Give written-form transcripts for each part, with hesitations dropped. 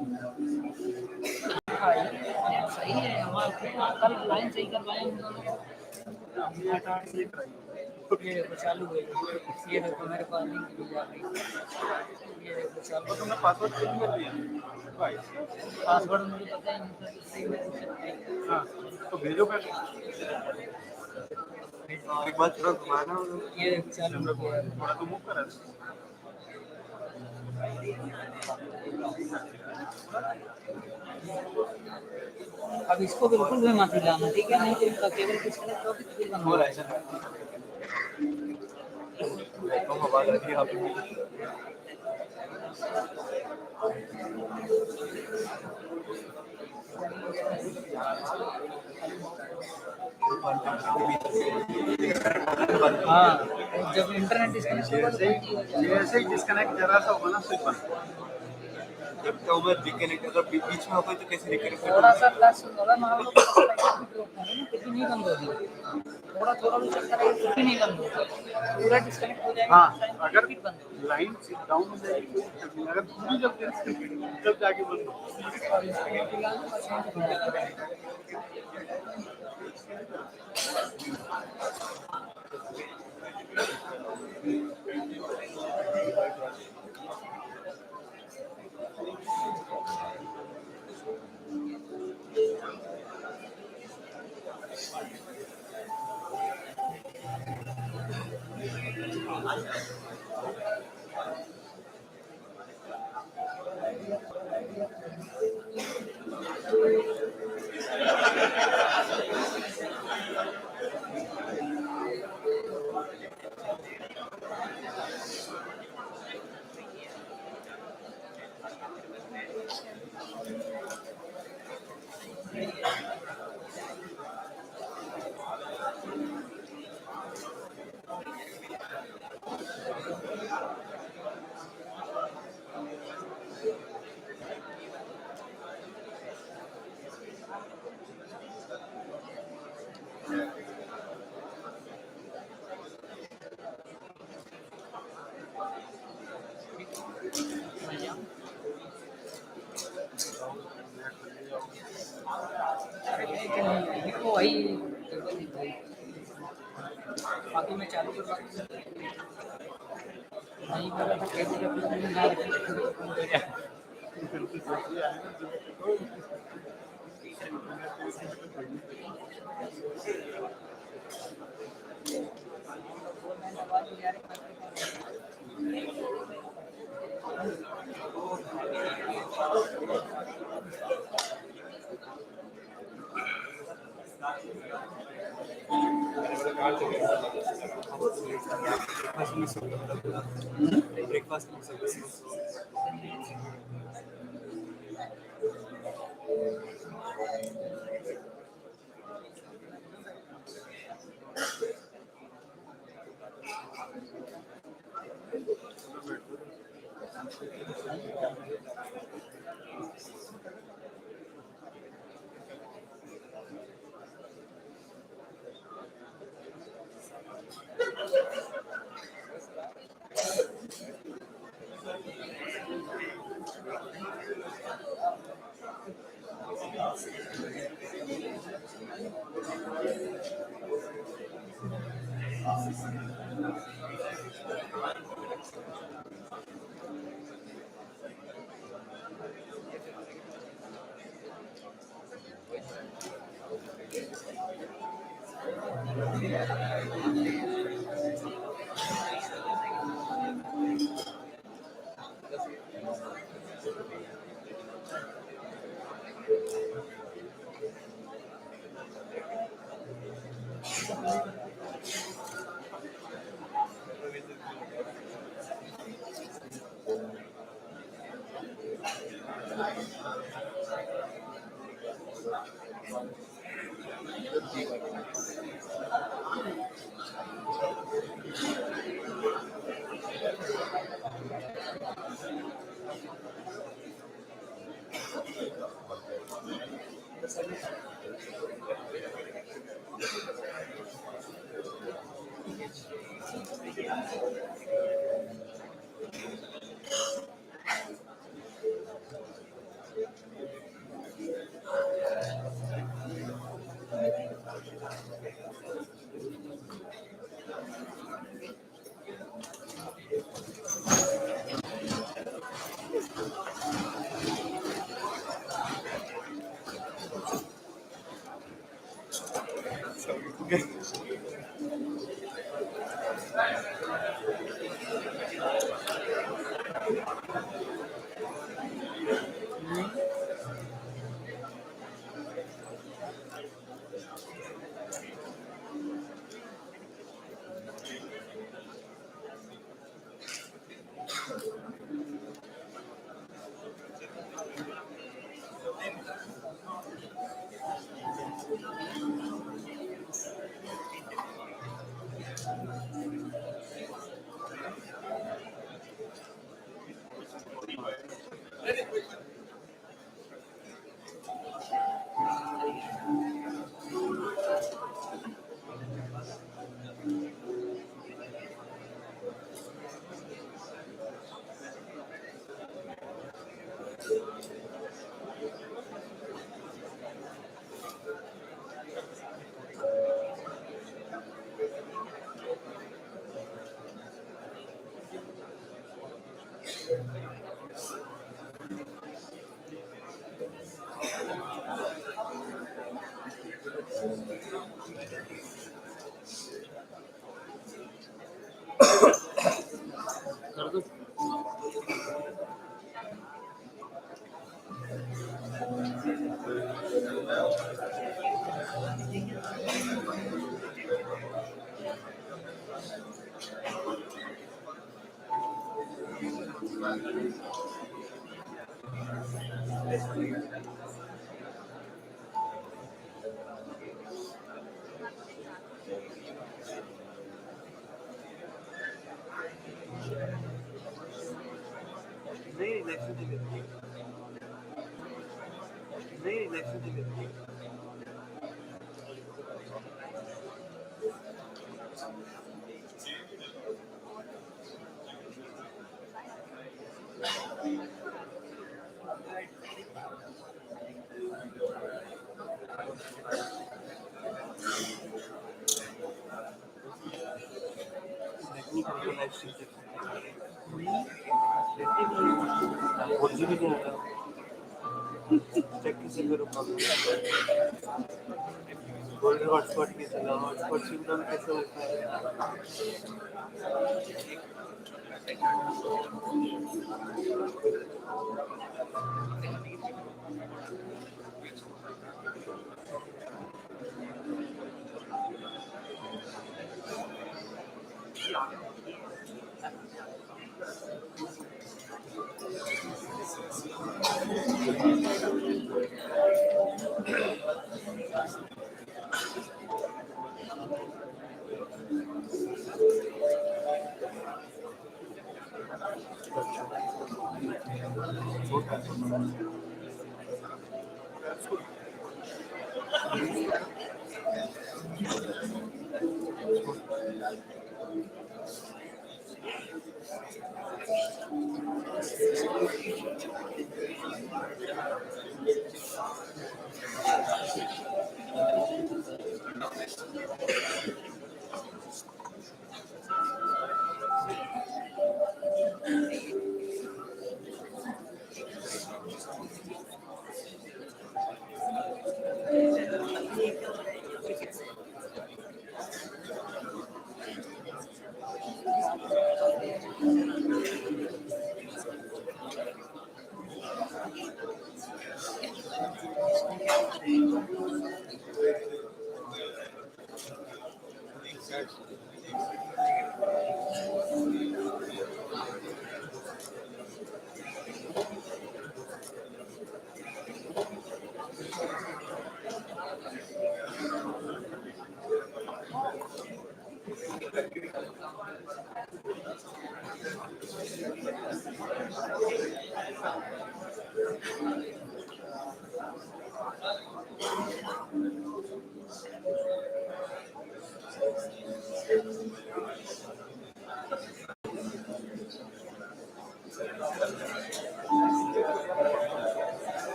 हाँ, ये सही है हमारा कल लाइन सही करवाए हम दोनों को। ये देखो चालू हो गई, ये देखो मेरे पास लिंक भी जा रही है, ये देखो चालू। तुमने पासवर्ड चेंज कर दिया? पासवर्ड मुझे पता ही नहीं था, सही में पूछ सकते हैं। हाँ, तो भेजो फिर। एक बार थोड़ा घुमाना होगा। ये देखो चालू हो गया। थोड़ा तो मूव करा। अब इसको बिल्कुल भी मत हिलाना, ठीक है? नहीं तो इसका केबल डिस्कनेक्ट होगी तो फिर बंद हो है जाएगा। तो आवाज आ रही है आप हाँ, जब इंटरनेट डिस्कनेक्ट होगा तो बंद ही हो जाएगा। जैसे ही डिस्कनेक्ट जरा सा होगा ना स्विच बंद। जब तो मैं डिस्कनेक्ट अगर बीच में होगा तो कैसे डिस्कनेक्ट थोड़ा सा प्लस होगा मान लो फिर भी नहीं बंद होगी। थोड़ा थोड़ा भी चलता रहेगा फिर भी नहीं बंद होगा, पूरा डिस्कनेक्ट हो जाएगा। हाँ, अगर फिर बंद होगा। लाइन डाउन हो जाएगी तो अगर पूरी जब जाके बंद हो। और इसको मत हिलाना, बस यहीं पे खड़ा रहेगा। देखो वही बाकी मैं चालू करवा नहीं कर रहा था, कैसे ब्रेकफास्ट नहीं रिलेक्शन नहीं लेती नहीं रिलेक्शन नहीं लेती लेकिन कभी लाइफ स्टाइल मुझे भी नहीं आता चेक किसी करो गोल्डन हॉटस्पॉट की चला हॉटस्पॉट सिग्नल कैसे होता है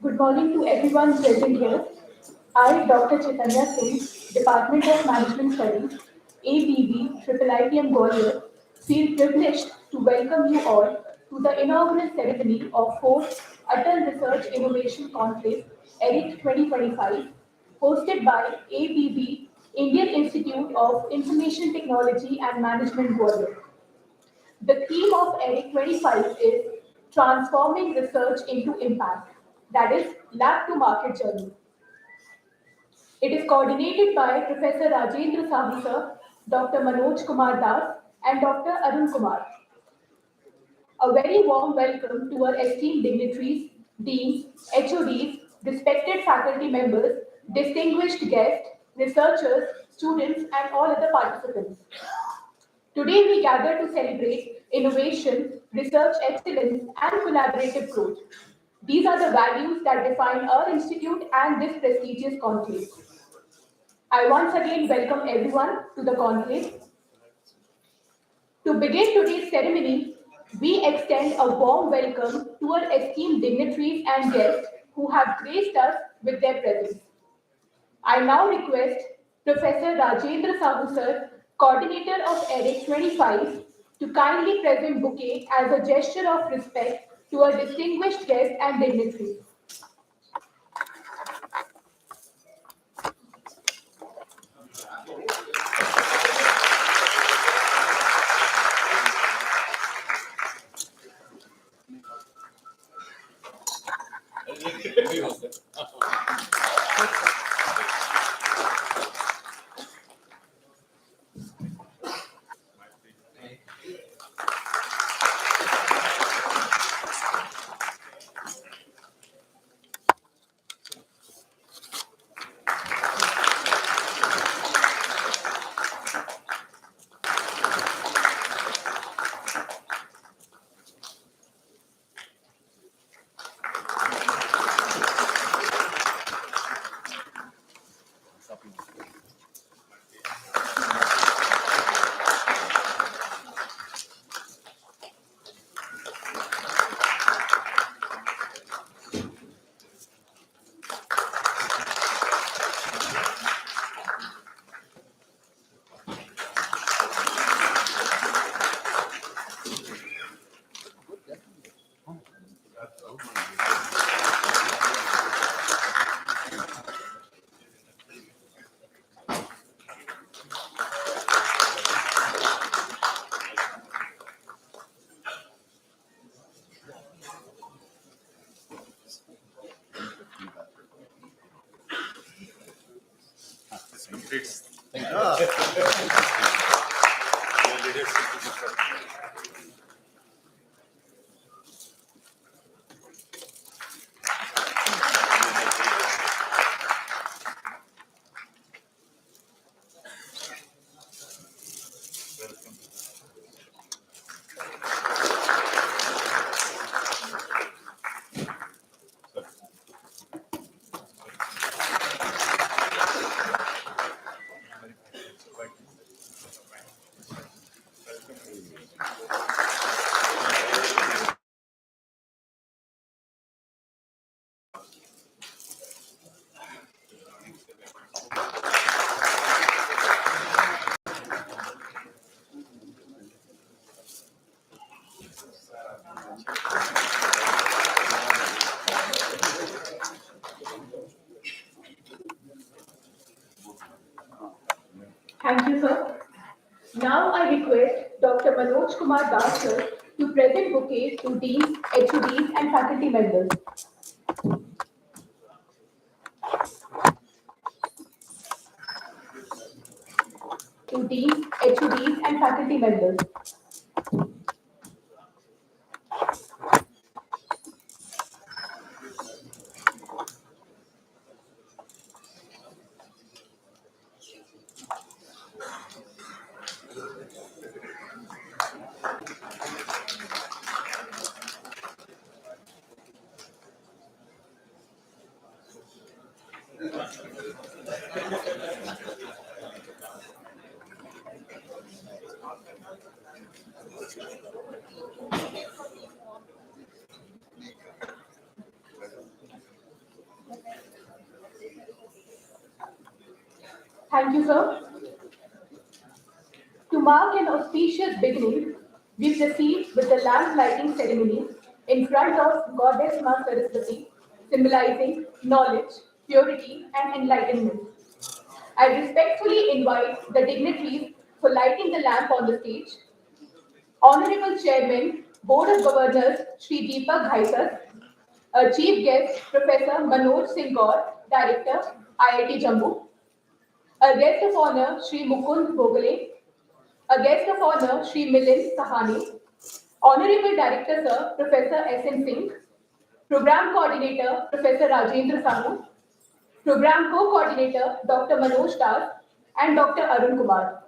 Good morning to everyone present here. I, Dr. Chaitanya Singh, Department of Management Studies, ABB IIITM Gwalior, feel privileged to welcome you all to the inaugural ceremony of 4th Atal Research Innovation Conclave, Aric 2025, hosted by ABB, Indian Institute of Information Technology and Management Gwalior. The theme of ERIC 25 is Transforming Research into Impact, that is, lab to market journey. It is coordinated by Professor Rajendra Sahu sir, Dr. Manoj Kumar Das, and Dr. Arun Kumar. A very warm welcome to our esteemed dignitaries, deans, HODs, respected faculty members, distinguished guests, researchers, students, and all other participants. Today we gather to celebrate innovation, research excellence, and collaborative growth. These are the values that define our institute and this prestigious conclave. I once again welcome everyone to the conclave. To begin today's ceremony, we extend a warm welcome to our esteemed dignitaries and guests who have graced us with their presence. I now request Professor Rajendra Sahu sir, coordinator of Aric 25, to kindly present bouquet as a gesture of respect to our distinguished guests and dignitaries. Thank you, sir. Now I request Dr. Manoj Kumar Das sir to present bouquet to deans, HODs, and faculty members. To deans, HODs, and faculty members. Thank you, sir. To mark an auspicious beginning, we proceed with the lamp lighting ceremony in front of Goddess Ma Saraswati, symbolizing knowledge, purity, and enlightenment. I respectfully invite the dignitaries for lighting the lamp on the stage. Honorable Chairman, Board of Governors, Shri Deepak Ghaikar, Chief Guest, Professor Manoj Singh Gaur, Director, IIT Jammu, a guest of honor, Shri Mukund Bogale, a guest of honor, Shri Milind Sahani, Honorable Director Sir, Professor S.N. Singh, Program Coordinator, Professor Rajendra Sahu, Program Co-Coordinator, Dr. Manoj Das, and Dr. Arun Kumar.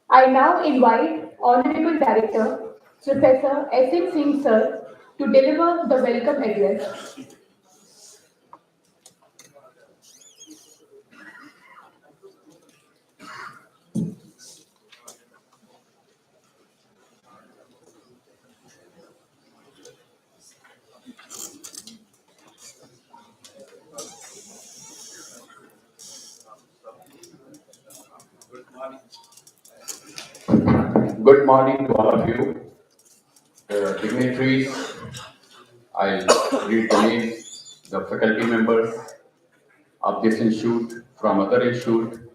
I now invite Honorable Director, Professor S.N. Singh Sir, to deliver the welcome address. Good morning to all of you, dignitaries. I'll read the names, the faculty members of this institute, from other institute,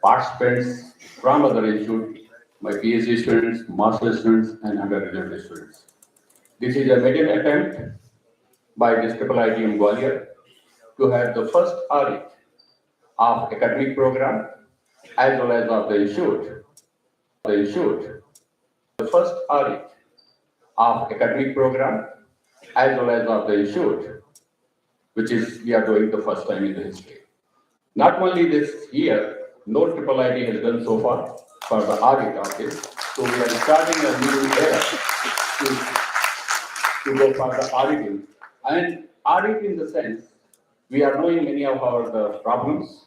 participants from other institute, my PhD students, master students, and undergraduate students. This is a maiden attempt by this IIIT Gwalior to have the first Aric of academic program as well as of the institute. The first Aric of academic program as well as of the institute, which is we are doing the first time in the history. Not only this year, no IIIT has done so far for the audit of this. So we are starting a new era to go for the auditing. And audit in the sense, we are knowing many of our the problems,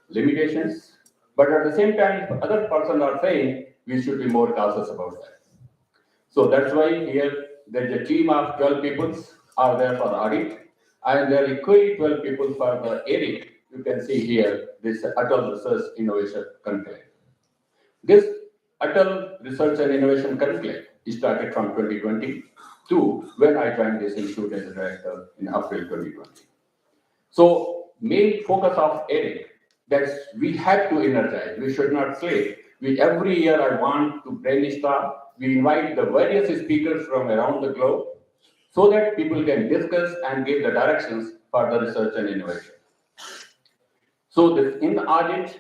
limitations, but at the same time, if other person are saying we should be more cautious about that. So that's why here there is a team of 12 people are there for the audit, and there are equally 12 people for the Aric. You can see here this Atal Research Innovation Conclave. This Atal Research and Innovation Conclave started from 2022 when I joined this institute as a director in April 2020. So main focus of Aric that we have to energize. We should not sleep. Every year I want to brainstorm. We invite the various speakers from around the globe so that people can discuss and give the directions for the research and innovation. So this, in the audit,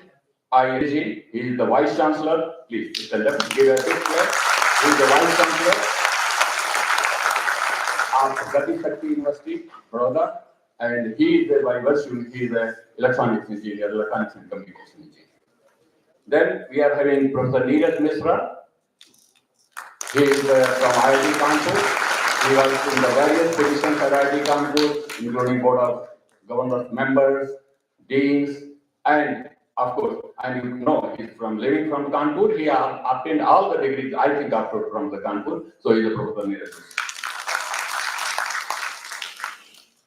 he is the Vice Chancellor. Please, stand up, give a big clap. He is the Vice Chancellor of Gati Shakti University, Baroda, and he is the vice he is an electronics engineer, electronics and communication engineer. Then we are having Professor Neeraj Misra. He is from IIT Kanpur. He was in the various positions at IIT Kanpur, including Board of Governors members, deans, and of course, and you know, he's from living from Kanpur. He obtained all the degrees, I think, after from the Kanpur. So he's a Professor Neeraj Misra.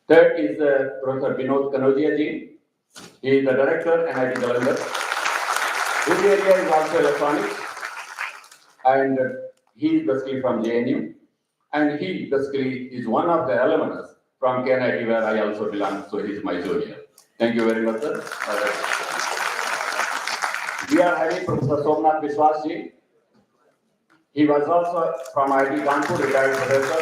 Third is Professor Vinod Kanodia ji. He is the director NIT Jalandhar. His area is also electronics, and he is basically from JNU. And he basically is one of the alumnus from KNIT where I also belong, so he's my junior. Thank you very much, sir. We are having Professor Somnath Biswas ji. He was also from IIT Kanpur, retired professor.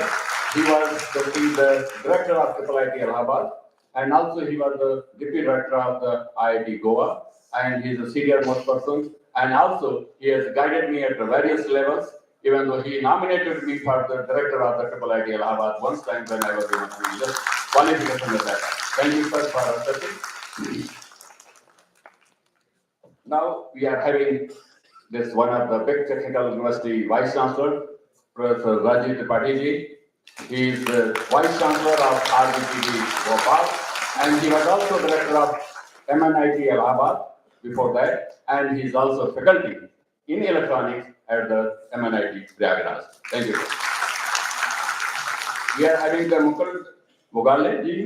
He was the director of IIT Allahabad, and also he was the deputy director of the IIT Goa, and he is a senior most person. And also he has guided me at the various levels, even though he nominated me for the director of the IIT Allahabad once time when I was in the qualification of that. Thank you, sir, for accepting. Now we are having this one of the big technical university vice chancellor, Professor Rajiv Tripathi ji. He is the vice chancellor of RGPD Bhopal, and he was also director of MNIT Allahabad before that, and he is also faculty in electronics at the MNIT Prayagraj. Thank you. We are having the Mukul Mogale ji.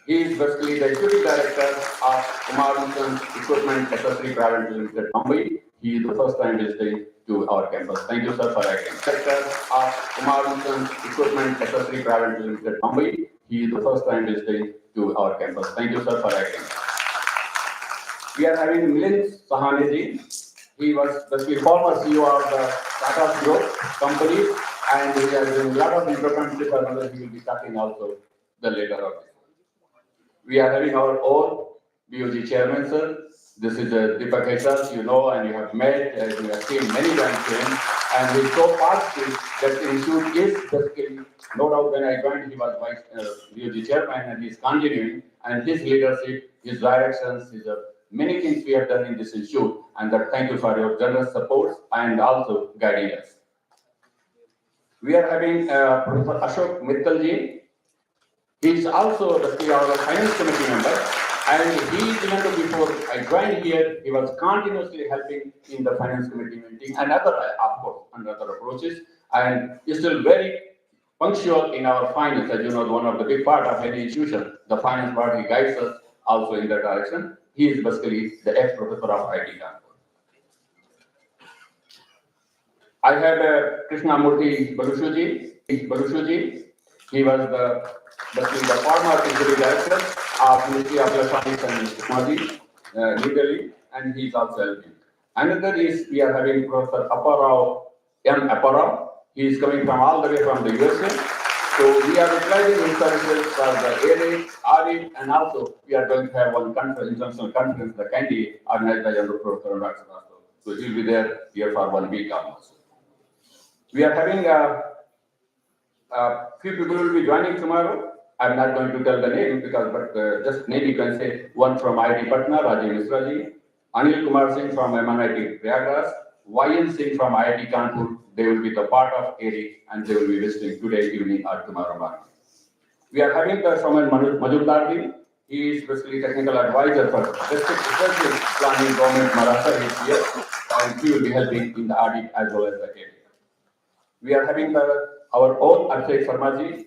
He is basically the executive director of Kumar Mission Equipment Accessory Private Limited, Mumbai. He is the first time visiting to our campus. Thank you, sir, for attending. Director of Kumar Mission Equipment Accessory Private Limited, Mumbai. He is the first time visiting to our campus. Thank you, sir, for attending. We are having Milind Sahane ji. He was basically former CEO of the Tata Group company, and he has been a lot of entrepreneurship, and he will be talking also the later of this. We are having our own BOG chairman, sir. This is Deepak Hesar, you know, and you have met, and you have seen many times him. And he's so positive that the institute is basically, no doubt when I joined, he was vice BOG chairman, and he's continuing. And his leadership, his directions, many things we have done in this institute. And that thank you for your generous support and also guiding us. We are having Professor Ashok Mittal ji. He is also our finance committee member, and he, even though before I joined here, he was continuously helping in the finance committee meeting and other, of course, and other approaches, and is still very punctual in our finance. As you know, one of the big part of any institution, the finance part, he guides us also in that direction. He is basically the ex-professor of IT Kanpur. I had Krishna Murthy Balushuji. He was basically the former executive director of Ministry of Electronics and Technology, New Delhi, and he is also helping. Another is we are having Professor Apparao. He is coming from all the way from the USA. So we are utilizing his services for the Aric, and also we are going to have one conference, international conference, the Candy, organized by Professor Dr. So he will be there here for 1 week almost. We are having few people will be joining tomorrow. I'm not going to tell the name because, but just maybe you can say one from IIT Patna, Rajiv Misra ji, Anil Kumar Singh from MNIT Prayagraj, YN Singh from IIT Kanpur. They will be the part of Aric, and they will be visiting today evening or tomorrow morning. We are having the Soman Majumdar ji. He is basically technical advisor for district research planning government Maharashtra. He is here, and he will be helping in the audit as well as the Aric. We are having our own Aric Sharma ji.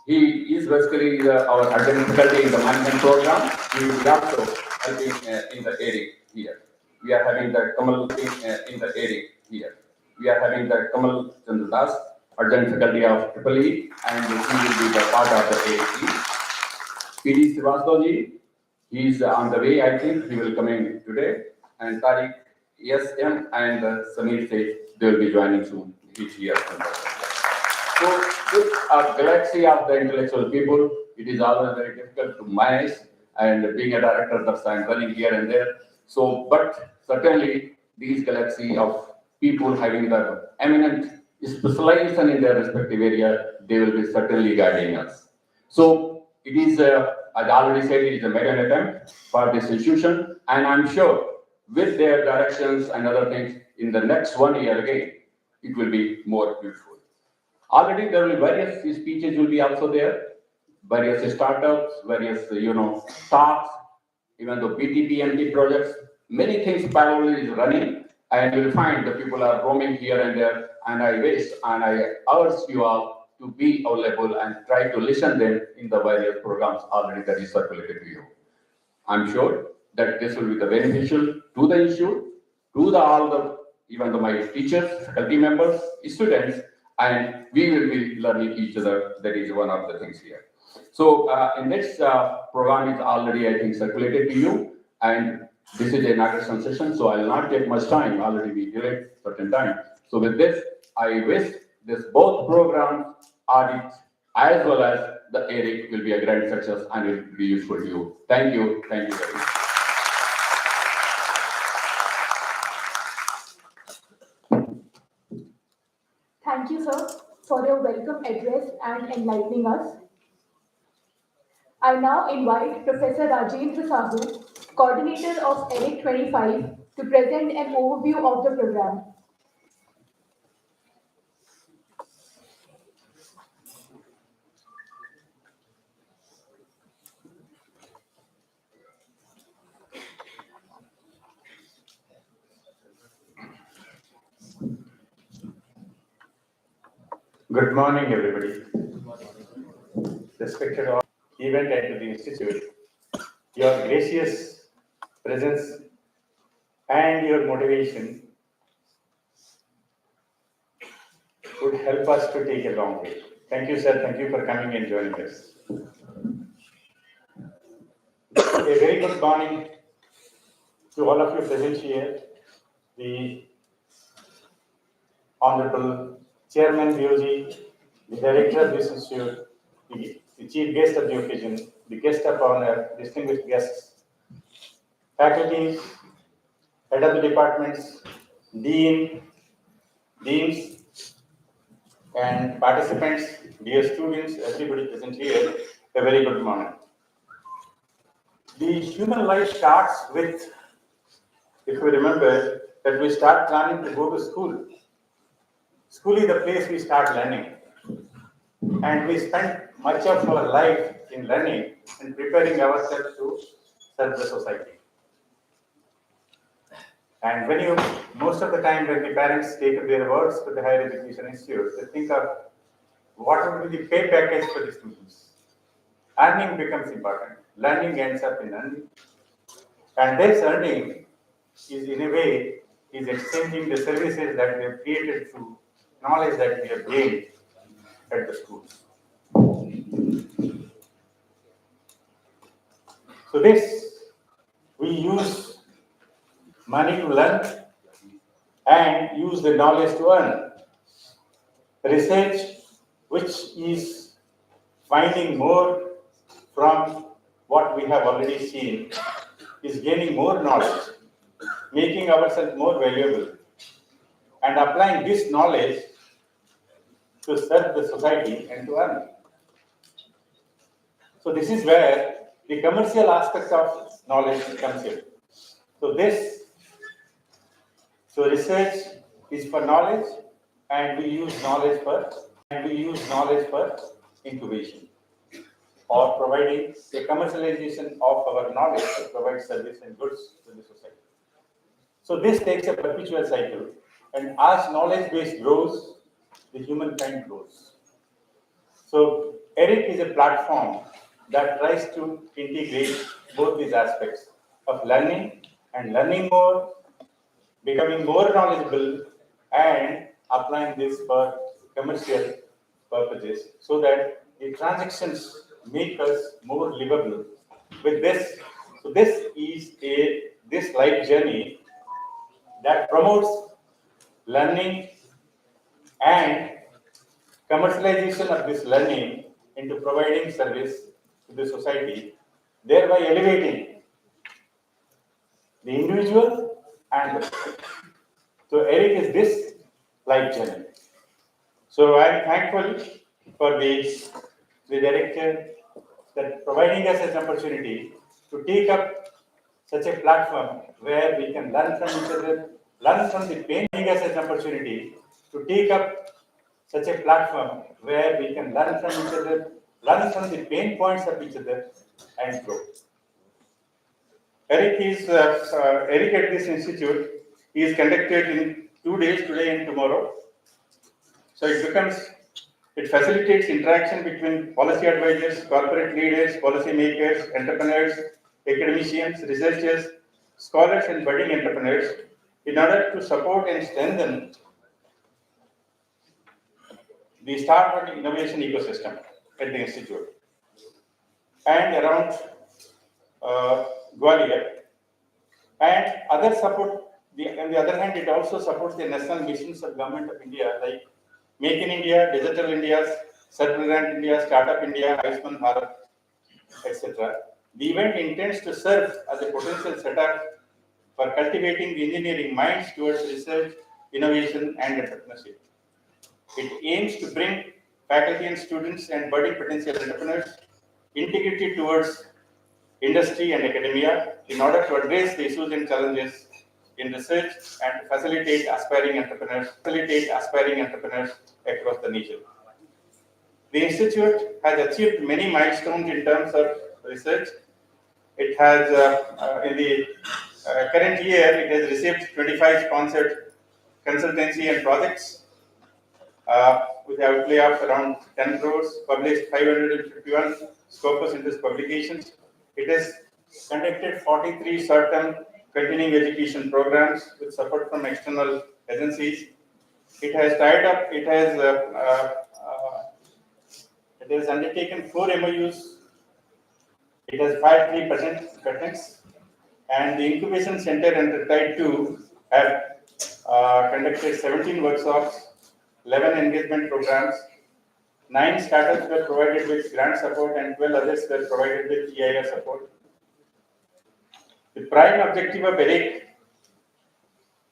He is basically our adjunct faculty in the management program. He will be also helping in the Aric here. We are having the Kamal in the Aric here. We are having the Kamal Chandra Das, adjunct faculty of EEE, and he will be the part of the Aric. PD Srivastava ji, he is on the way, I think he will come in today. And Tariq, SM, and Samir Seth, they will be joining soon, each year. So, this galaxy of the intellectual people, it is always very difficult to manage, and being a director, that's I'm running here and there. So, but certainly, these galaxy of people having the eminent specialization in their respective area, they will be certainly guiding us. So, it is, as I already said, it is a maiden attempt for this institution, and I'm sure with their directions and other things, in the next 1 year again, it will be more beautiful. Already there will be various speeches will be also there, various startups, various talks, even the BTPMT projects, many things parallel is running, and you will find the people are roaming here and there, and I wish and I urge you all to be available and try to listen them in the various programs already that is circulated to you. I'm sure that this will be the beneficial to the institute, to the all the even my teachers, faculty members, students, and we will be learning each other. That is one of the things here. So in this program is already, I think, circulated to you, and this is an inauguration session, so I will not take much time. Already we delayed certain time. So with this, I wish this both programs, Aric as well as the Aric, will be a grand success and will be useful to you. Thank you. Thank you very much. Thank you, sir, for your welcome address and enlightening us. I now invite Professor Rajendra Sahu, coordinator of Aric 25, to present an overview of the program. Good morning, everybody. Respected all event and to the institute, your gracious presence and your motivation would help us to take a long way. Thank you, sir. Thank you for coming and joining us. A very good morning to all of you present here, the Honorable Chairman BOG, the Director of this institute, the Chief Guest of the occasion, the Guest of Honor, distinguished guests, faculties, Head of the departments, deans, and participants, dear students, everybody present here, a very good morning. The human life starts with, if we remember, that we start planning to go to school. School is the place we start learning. And we spend much of our life in learning and preparing ourselves to serve the society. And most of the time when the parents take their words to the higher education institutes, they think of what would be the pay package for the students. Earning becomes important. Learning ends up in earning. And this earning is in a way, is exchanging the services that we have created through knowledge that we have gained at the schools. So we use money to learn and use the knowledge to earn. Research, which is finding more from what we have already seen, is gaining more knowledge, making ourselves more valuable, and applying this knowledge to serve the society and to earn. So this is where the commercial aspect of knowledge comes in. So research is for knowledge, and we use knowledge for incubation, or providing a commercialization of our knowledge to provide service and goods to the society. So this takes a perpetual cycle, and as knowledge base grows, the humankind grows. So Aric is a platform that tries to integrate both these aspects of learning and learning more, becoming more knowledgeable, and applying this for commercial purposes so that the transactions make us more livable with this. So this is this life journey that promotes learning and commercialization of this learning into providing service to the society, thereby elevating the individual and the society. So Aric is this life journey. So I am thankful for the director that providing us an opportunity to take up such a platform where we can learn from each other, learn from the pain, giving us an opportunity to take up such a platform where we can learn from each other, learn from the pain points of each other, and grow. Aric at this institute is conducted in 2 days, today and tomorrow. So it facilitates interaction between policy advisors, corporate leaders, policy makers, entrepreneurs, academicians, researchers, scholars, and budding entrepreneurs in order to support and strengthen the startup innovation ecosystem at the institute. And around Gwalior. And other support, on the other hand, it also supports the national missions of Government of India, like Make in India, Digital India, Self-Reliant India, Startup India, Ayushman Bharat, etc. The event intends to serve as a potential setup for cultivating the engineering minds towards research, innovation, and entrepreneurship. It aims to bring faculty and students and budding potential entrepreneurs integrated towards industry and academia in order to address the issues and challenges in research and facilitate aspiring entrepreneurs across the nation. The institute has achieved many milestones in terms of research. It has, in the current year, it has received 25 sponsored consultancy and projects with the outlay of around 10 crores, published 551 scopus interest publications. It has conducted 43 short-term continuing education programs with support from external agencies. It has tied up, it has undertaken 4 MOUs. It has filed 3 patents, and the incubation center under Type 2 have conducted 17 workshops, 11 engagement programs, 9 startups were provided with grant support, and 12 others were provided with EIR support. The prime objective of Aric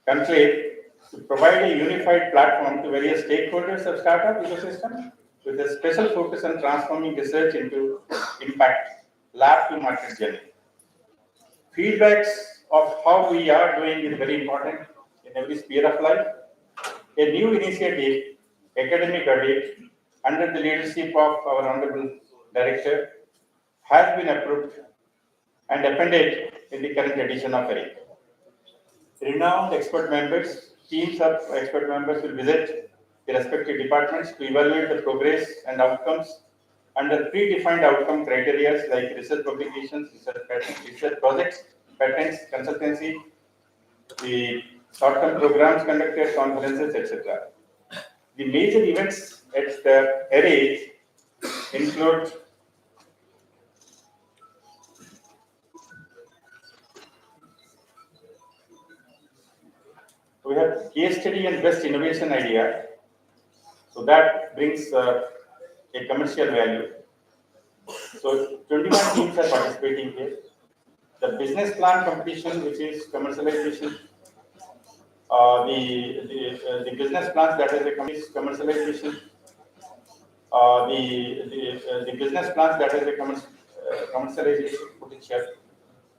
conclave to provide a unified platform to various stakeholders of startup ecosystem with a special focus on transforming research into impact, lab to market journey. Feedbacks of how we are doing is very important in every sphere of life. A new initiative, academic audit, under the leadership of our Honorable Director, has been approved and appended in the current edition of Aric. Renowned expert members, teams of expert members will visit the respective departments to evaluate the progress and outcomes under predefined outcome criteria like research publications, research patents, research projects, patents, consultancy, the short-term programs conducted, conferences, etc. The major events at the Aric include we have case study and best innovation idea. So that brings a commercial value. So 21 teams are participating here. The business plan competition, which is commercialization, the business plans that is a commercialization, the business plans that is a commercialization potential.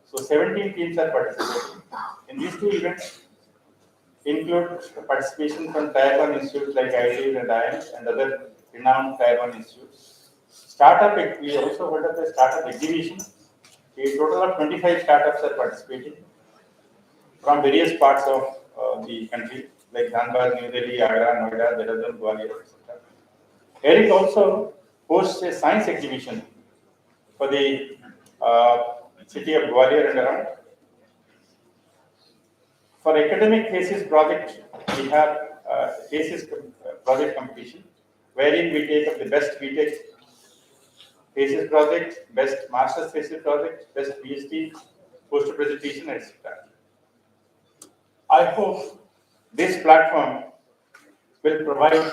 So 17 teams are participating. In these 2 events, include participation from Tier 1 institutes like IITs and IIMs and other renowned Tier 1 institutes. Startup, we also hold up a startup exhibition. A total of 25 startups are participating from various parts of the country, like Dhanbad, New Delhi, Agra, Noida, Dehradun, Gwalior, etc. Aric also hosts a science exhibition for the city of Gwalior and around. For academic thesis project, we have thesis project competition, wherein we take up the best BTech thesis project, best master's thesis project, best PhD, poster presentation, etc. I hope this platform will provide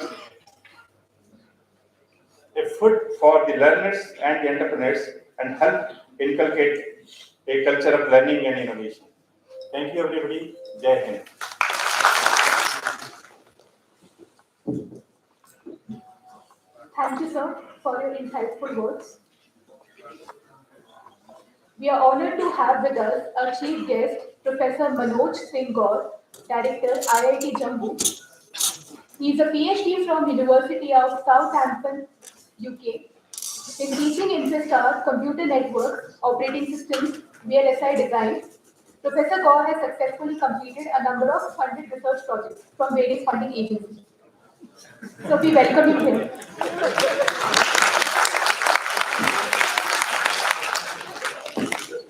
a food for the learners and the entrepreneurs and help inculcate a culture of learning and innovation. Thank you, everybody. Jai Hind. Thank you, sir, for your insightful words. We are honored to have with us our chief guest, Professor Manoj Singh Gaur, Director, IIT Jammu. He is a PhD from University of Southampton, UK. His teaching interests are computer networks, operating systems, VLSI design. Professor Gaur has successfully completed a number of funded research projects from various funding agencies. So we welcome you here.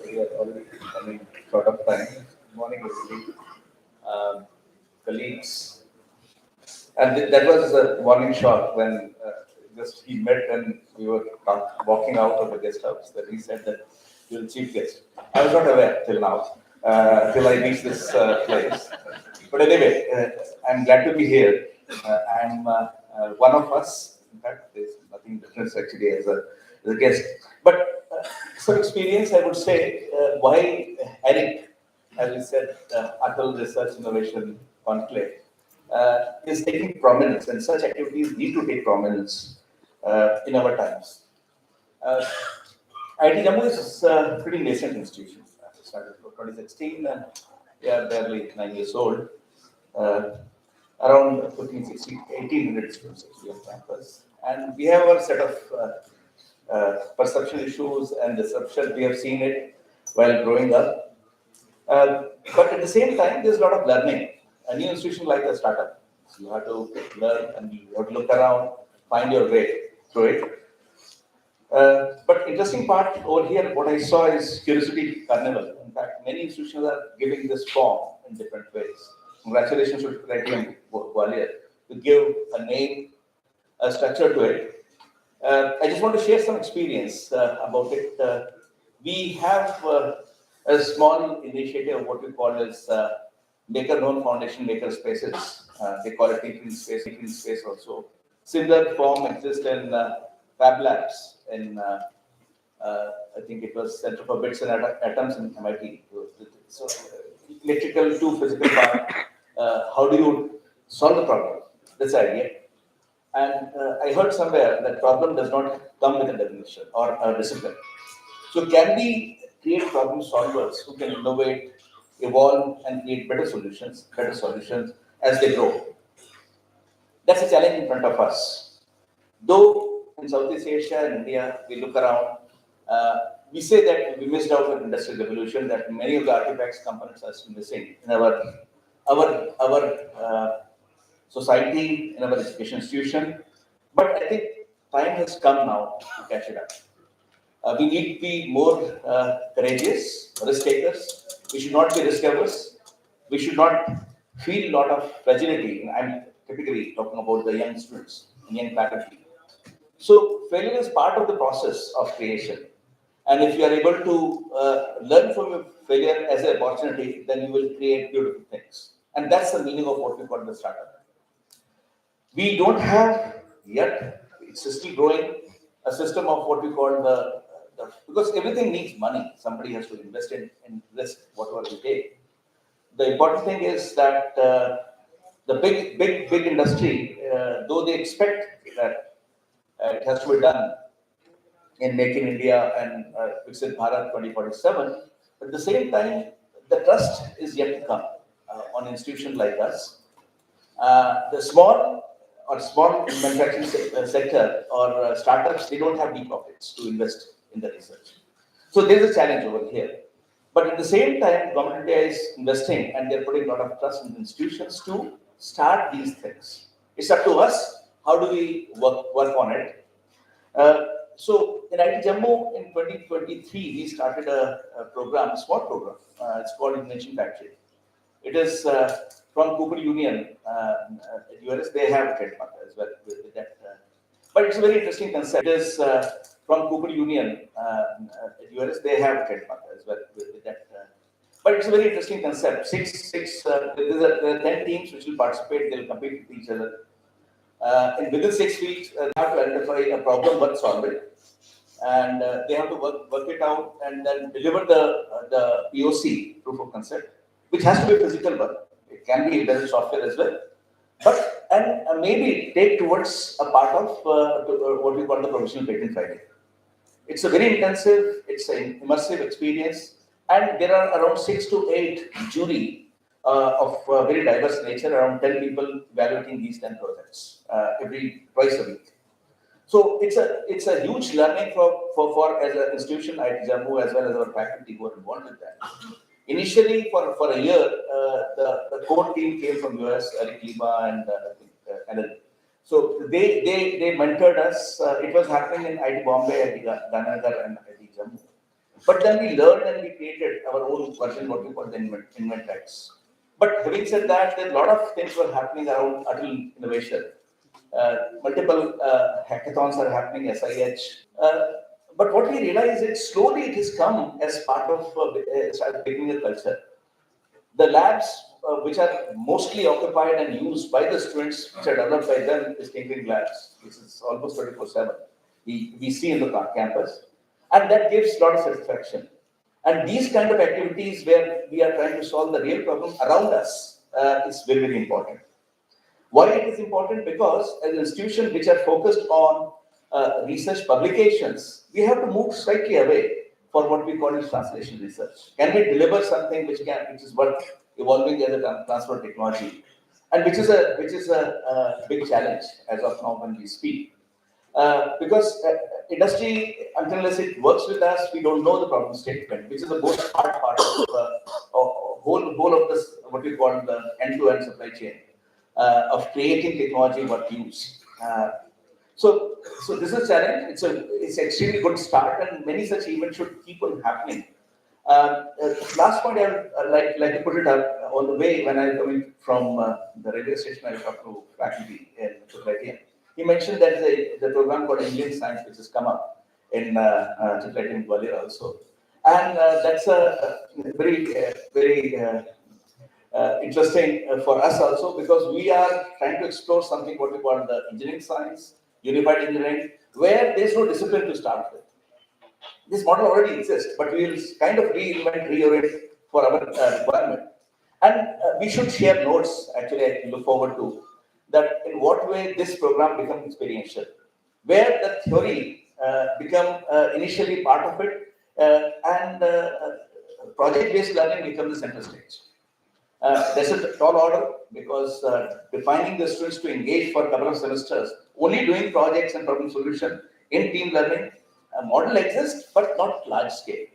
We are already coming short of time. Good morning, everybody. Colleagues, And that was a warning shot when just he met and we were walking out of the guest house that he said that you're the chief guest. I was not aware till now, till I reached this place. But anyway, I'm glad to be here. I'm one of us. In fact, there's nothing different actually as a guest. But some experience, I would say, why Aric, as we said, Atal Research Innovation Conclave, is taking prominence, and such activities need to take prominence in our times. IT Jammu is a pretty nascent institution. It started in 2016 and we are barely 9 years old. Around 15, 16, 1800 students actually on campus. And we have our set of perception issues and disruption. We have seen it while growing up. But at the same time, there's a lot of learning. A new institution like a startup. So you have to learn and you have to look around, find your way through it. But interesting part over here, what I saw is Curiosity Carnival. In fact, many institutions are giving this form in different ways. Congratulations to Criteria Gwalior to give a name, a structure to it. I just want to share some experience about it. We have a small initiative, what we call as Maker Known Foundation Maker Spaces. They call it Thinking Space also. Similar form exists in Fab Labs in, I think it was Center for Bits and Atoms in MIT. So electrical to physical part, how do you solve the problem? That's the idea. And I heard somewhere that problem does not come with a definition or a discipline. So can we create problem solvers who can innovate, evolve, and create better solutions as they grow? That's a challenge in front of us. Though in Southeast Asia and India, we look around, we say that we missed out on industrial revolution, that many of the artifacts, components are still missing in our society, in our education institution. But I think time has come now to catch it up. We need to be more courageous, risk takers. We should not be risk averse. We should not feel a lot of fragility. I'm typically talking about the young students and young faculty. So failure is part of the process of creation. And if you are able to learn from your failure as an opportunity, then you will create beautiful things. And that's the meaning of what we call the startup. We don't have yet, it's still growing, a system of what we call because everything needs money. Somebody has to invest in risk, whatever we take. The important thing is that the big industry, though they expect that it has to be done in Make in India and Viksit Bharat 2047, but at the same time, the trust is yet to come on an institution like us. The small manufacturing sector or startups, they don't have deep pockets to invest in the research. So there's a challenge over here. But at the same time, government India is investing and they're putting a lot of trust in institutions to start these things. It's up to us. How do we work on it? So in IT Jammu in 2023, we started a program, a small program. It's called Invention Factory. It is from Cooper Union, US. They have a trademark as well with that. But it's a very interesting concept. It is from Cooper Union, US. They have a trademark as well with that. But it's a very interesting concept. There are 10 teams which will participate. They'll compete with each other. And within 6 weeks, they have to identify a problem worth solving, and they have to work it out and then deliver the POC, proof of concept, which has to be physical work. It can be embedded software as well, but and maybe take towards a part of what we call the provisional patent filing. It's a very intensive, it's an immersive experience, and there are around 6 to 8 jury of very diverse nature, around 10 people evaluating these 10 projects twice a week. So it's a huge learning for as an institution, IT Jammu, as well as our faculty who are involved with that. Initially, for a year, the core team came from US, Aric and so they mentored us. It was happening in IT Bombay, IT Ganagar, and IT Jammu. But then we learned and we created our own version, what we call the InventX. But having said that, there are a lot of things were happening around Atal innovation. Multiple hackathons are happening, SIH. But what we realize is slowly it has come as part of started becoming a culture. The labs which are mostly occupied and used by the students, which are developed by them, is tinkering labs, which is almost 24/7. We see in the campus, and that gives a lot of satisfaction. And these kind of activities where we are trying to solve the real problem around us is very, very important. Why it is important? Because as an institution which are focused on research publications, we have to move slightly away for what we call as translation research. Can we deliver something which is worth evolving as a transfer technology, and which is a big challenge as of now when we speak. Because industry, unless it works with us, we don't know the problem statement, which is the most hard part of whole of this, what we call the end-to-end supply chain of creating technology what use. So this is a challenge. It's extremely good start, and many such events should keep on happening. Last point I would like to put it up on the way when I was coming from the railway station. I talked to faculty in Triple. He mentioned that the program called Engineering Science, which has come up in Triple in Gwalior also, and that's a very interesting for us also, because we are trying to explore something what we call the engineering science, unified engineering, where there is no discipline to start with. This model already exists, but we will kind of reinvent, reorient for our requirement. And we should share notes, actually, I look forward to, that in what way this program becomes experiential, where the theory become initially part of it, and project-based learning becomes the center stage. That's a tall order, because defining the students to engage for a couple of semesters, only doing projects and problem solution in team learning, a model exists, but not large scale.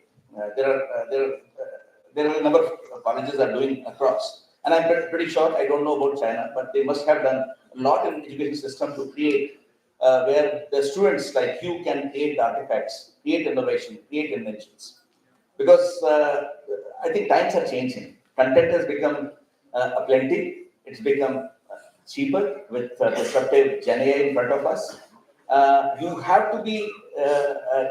There are a number of colleges are doing across, and I'm pretty sure, I don't know about China, but they must have done a lot in education system to create where the students like you can create artifacts, create innovation, create inventions. Because I think times are changing. Content has become aplenty. It's become cheaper with disruptive Gen AI in front of us. You have to be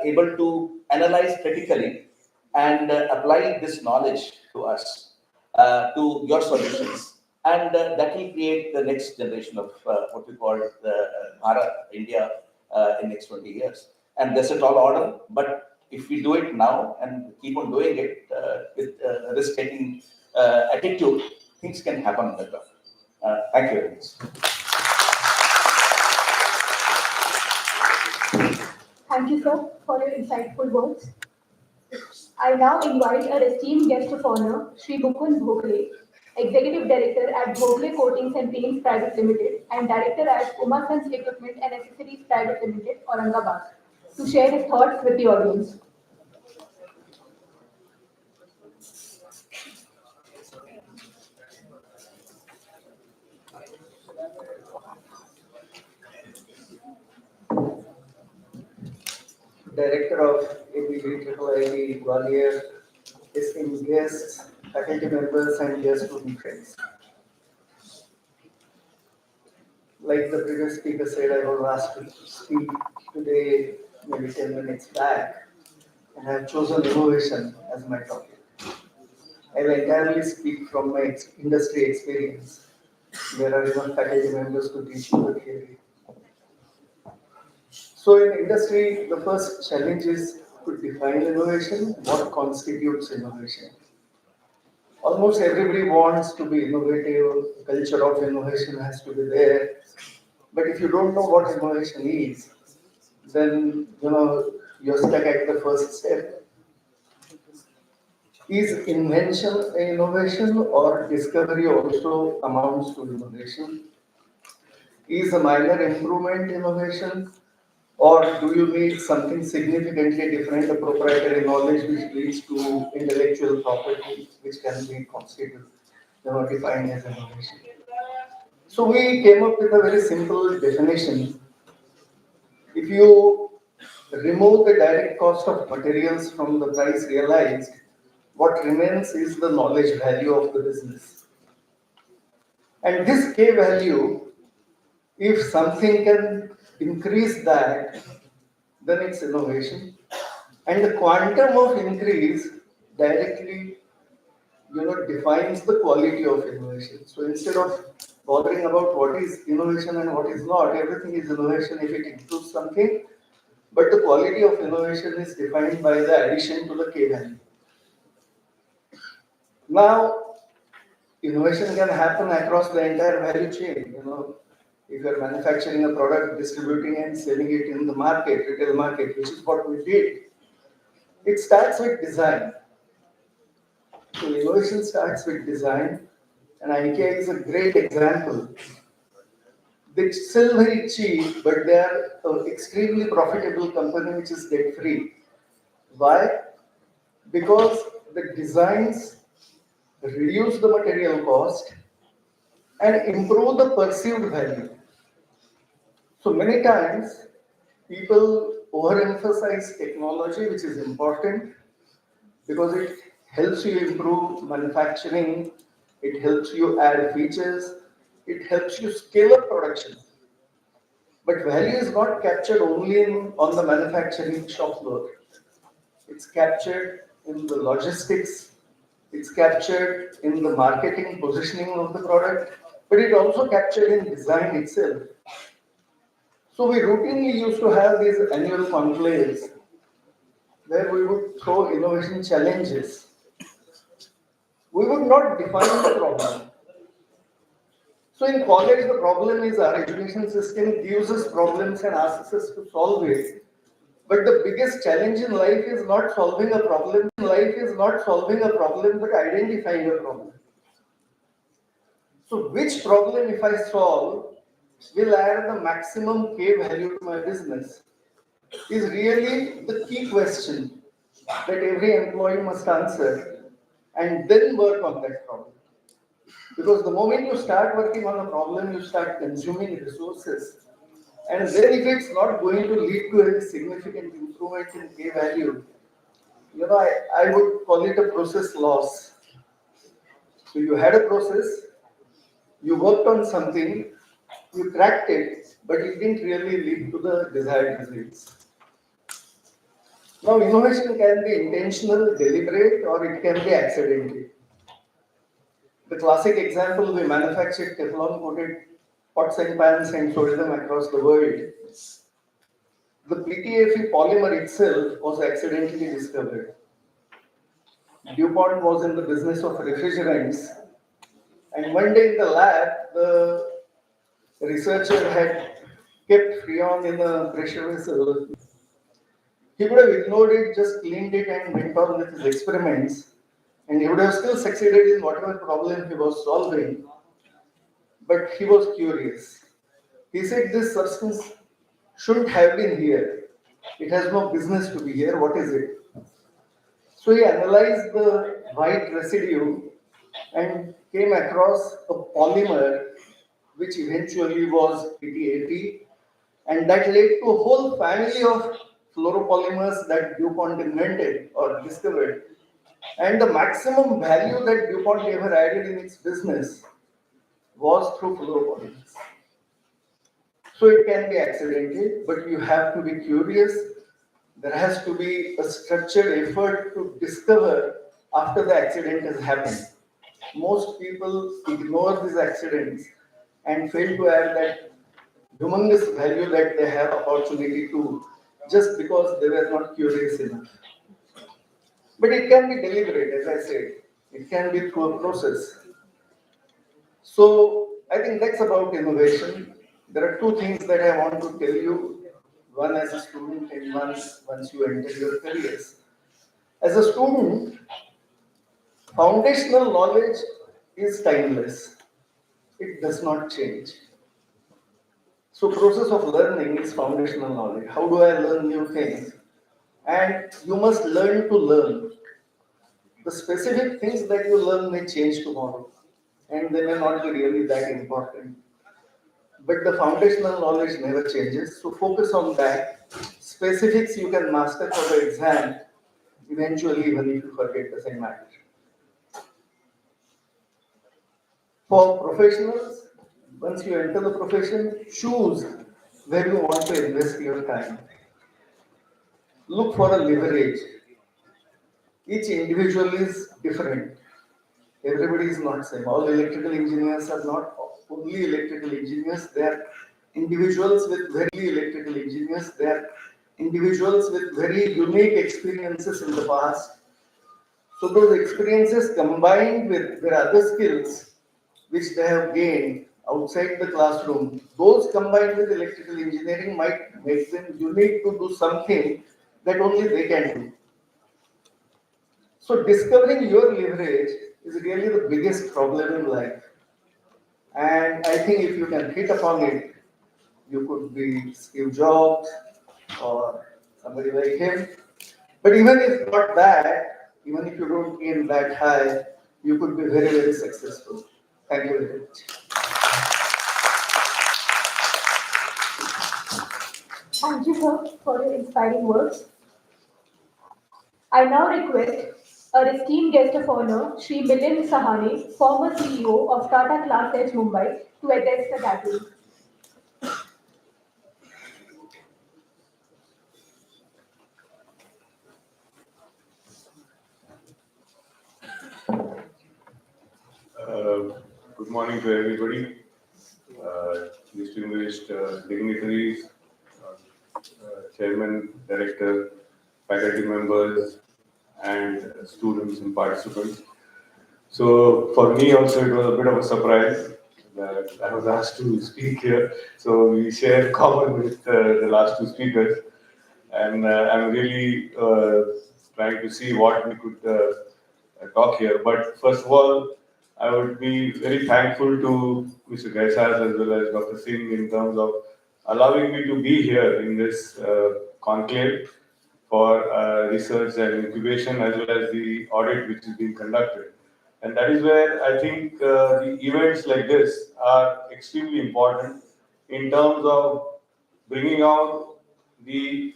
able to analyze critically and apply this knowledge to us, to your solutions. And that will create the next generation of what we call the Bharat, India, in next 20 years. And that's a tall order, but if we do it now and keep on doing it with risk-taking attitude, things can happen on the ground. Thank you very much. Thank you, sir, for your insightful words. I now invite our esteemed guest of honor, Sri Mukund Bhogle, Executive Director at Bhogle Coatings and Paints Private Limited and Director at Uma Sons Equipment and Accessories Private Limited, Aurangabad, to share his thoughts with the audience. Director of ABB IIIT Gwalior, esteemed guests, faculty members, and dear student friends. Like the previous speaker said, I was asked to speak today, maybe 10 minutes back, and I have chosen innovation as my topic. I will entirely speak from my industry experience. There are even faculty members to teach you the theory. So in industry, the first challenge is to define innovation. What constitutes innovation? Almost everybody wants to be innovative. Culture of innovation has to be there. But if you don't know what innovation is, then you're stuck at the first step. Is invention innovation, or discovery also amounts to innovation? Is a minor improvement innovation? Or do you need something significantly different, a proprietary knowledge which leads to intellectual property, which can be constituted, defined as innovation? So we came up with a very simple definition. If you remove the direct cost of materials from the price realized, what remains is the knowledge value of the business. And this K value, if something can increase that, then it's innovation. And the quantum of increase directly, defines the quality of innovation. So instead of bothering about what is innovation and what is not, everything is innovation if it improves something. But the quality of innovation is defined by the addition to the K value. Now, innovation can happen across the entire value chain. If you're manufacturing a product, distributing and selling it in the market, retail market, which is what we did, it starts with design. So innovation starts with design, and IKEA is a great example. They're still very cheap, but they are an extremely profitable company which is debt free. Why? Because the designs reduce the material cost and improve the perceived value. So many times people overemphasize technology, which is important because it helps you improve manufacturing, it helps you add features, it helps you scale up production. But value is not captured only on the manufacturing shop floor. It's captured in the logistics, it's captured in the marketing positioning of the product, but it also captured in design itself. So we routinely used to have these annual conclaves where we would throw innovation challenges. We would not define the problem. So in college, the problem is our education system gives us problems and asks us to solve it. But the biggest challenge in life is not solving a problem. Life is not solving a problem, but identifying a problem. So which problem, if I solve, will add the maximum K value to my business is really the key question that every employee must answer and then work on that problem. Because the moment you start working on a problem, you start consuming resources. And then if it's not going to lead to any significant improvement in K value, I would call it a process loss. So you had a process, you worked on something, you cracked it, but it didn't really lead to the desired results. Now, innovation can be intentional, deliberate, or it can be accidental. The classic example, we manufactured Teflon coated pots and pans and sold them across the world. The PTFE polymer itself was accidentally discovered. DuPont was in the business of refrigerants, and one day in the lab, the researcher had kept Freon in a pressure vessel. He could have ignored it, just cleaned it, and went on with his experiments, and he would have still succeeded in whatever problem he was solving. But he was curious. He said, "This substance shouldn't have been here. It has no business to be here. What is it?" So he analyzed the white residue and came across a polymer which eventually was PTFE, and that led to a whole family of fluoropolymers that DuPont invented or discovered. And the maximum value that DuPont ever added in its business was through fluoropolymers. So it can be accidental, but you have to be curious. There has to be a structured effort to discover after the accident has happened. Most people ignore these accidents and fail to add that humongous value that they have opportunity to just because they were not curious enough. But it can be deliberate, as I said. It can be through a process. So I think that's about innovation. There are two things that I want to tell you. One as a student and one once you enter your careers. As a student, foundational knowledge is timeless. It does not change. So process of learning is foundational knowledge. How do I learn new things? And you must learn to learn. The specific things that you learn may change tomorrow, and they may not be really that important. But the foundational knowledge never changes. So focus on that. Specifics you can master for the exam. Eventually, even if you forget, doesn't matter. For professionals, once you enter the profession, choose where you want to invest your time. Look for a leverage. Each individual is different. Everybody is not same. All electrical engineers are not only electrical engineers. They are individuals with very electrical engineers. They are individuals with very unique experiences in the past. So those experiences combined with their other skills which they have gained outside the classroom, those combined with electrical engineering might make them unique to do something that only they can do. So discovering your leverage is really the biggest problem in life. And I think if you can hit upon it, you could be Steve Jobs or somebody like him. But even if not that, even if you don't aim that high, you could be very, very successful. Thank you very much. Thank you, sir, for your inspiring words. I now request our esteemed guest of honor, Shri Milind Sahane, former CEO of Tata Class Edge Mumbai, to address the gathering. Good morning to everybody, distinguished dignitaries, chairman, director, faculty members, and students and participants. So for me also it was a bit of a surprise that I was asked to speak here. So we share common with the last two speakers, and I'm really trying to see what we could talk here. But first of all, I would be very thankful to Mr. Gaisas as well as Dr. Singh in terms of allowing me to be here in this conclave for research and incubation as well as the audit which is being conducted. And that is where I think the events like this are extremely important in terms of bringing out the